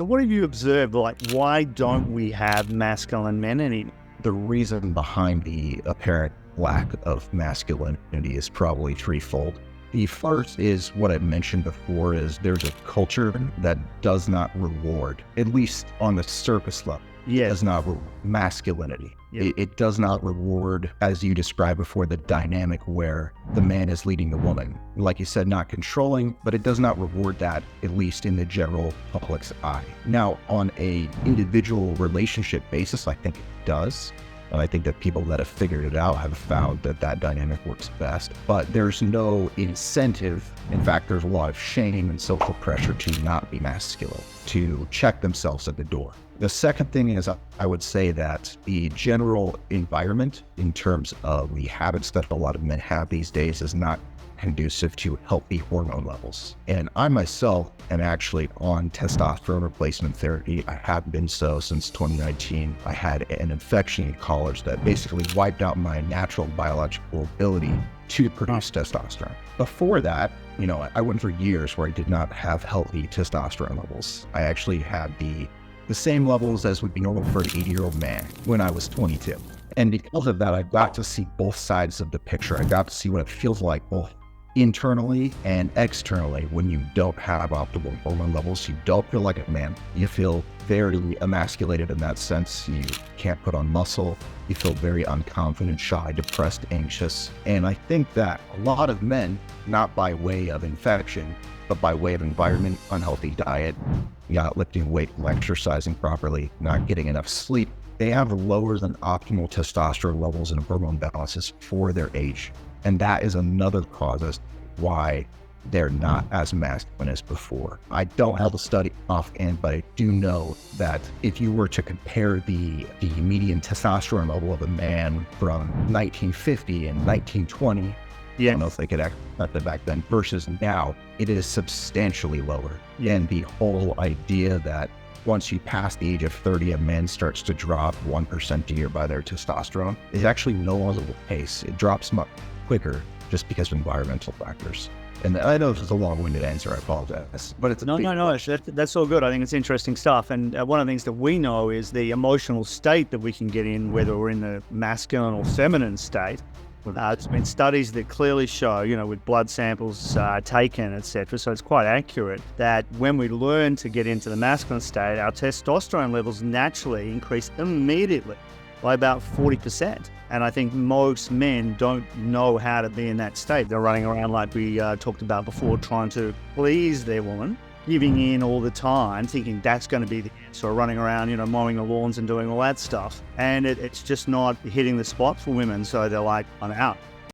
What have you observed? Like, why don't we have masculine men anymore? The reason behind the apparent lack of masculinity is probably threefold. The first is what I mentioned before, is there's a culture that does not reward, at least on the surface level, does not reward masculinity. Yep. It does not reward, as you described before, the dynamic where the man is leading the woman. Like you said, not controlling, but it does not reward that, at least in the general public's eye. Now, on a individual relationship basis, I think it does. And I think that people that have figured it out have found that that dynamic works best. But there's no incentive. In fact, there's a lot of shame and social pressure to not be masculine, to check themselves at the door. The second thing is, I would say that the general environment, in terms of the habits that a lot of men have these days, is not conducive to healthy hormone levels. And I myself am actually on testosterone replacement therapy. I have been so since 2019. I had an infection in college that basically wiped out my natural biological ability to produce testosterone. Before that, I went for years where I did not have healthy testosterone levels. I actually had the same levels as would be normal for an 80-year-old man when I was 22. And because of that, I got to see both sides of the picture. I got to see what it feels like both internally and externally when you don't have optimal hormone levels. You don't feel like a man. You feel very emasculated in that sense. You can't put on muscle. You feel very unconfident, shy, depressed, anxious. And I think that a lot of men, not by way of infection, but by way of environment, unhealthy diet, not lifting weight, exercising properly, not getting enough sleep, they have lower than optimal testosterone levels and hormone balances for their age. And that is another cause as to why they're not as masculine as before. I don't have a study offhand, but I do know that if you were to compare the median testosterone level of a man from 1950 and 1920, I don't know if they could act that back then, versus now, it is substantially lower. And the whole idea that once you pass the age of 30, a man starts to drop 1% a year by their testosterone is actually no longer the case. It drops much quicker just because of environmental factors. And I know this is a long-winded answer, I apologize, but it's No, that's all good. I think it's interesting stuff. And one of the things that we know is the emotional state that we can get in, whether we're in the masculine or feminine state. There's been studies that clearly show, with blood samples taken, etc. So it's quite accurate that when we learn to get into the masculine state, our testosterone levels naturally increase immediately by about 40%. And I think most men don't know how to be in that state. They're running around, like we talked about before, trying to please their woman, giving in all the time, thinking that's going to be the answer, or running around, mowing the lawns and doing all that stuff. And it's just not hitting the spot for women. So they're like, I'm out.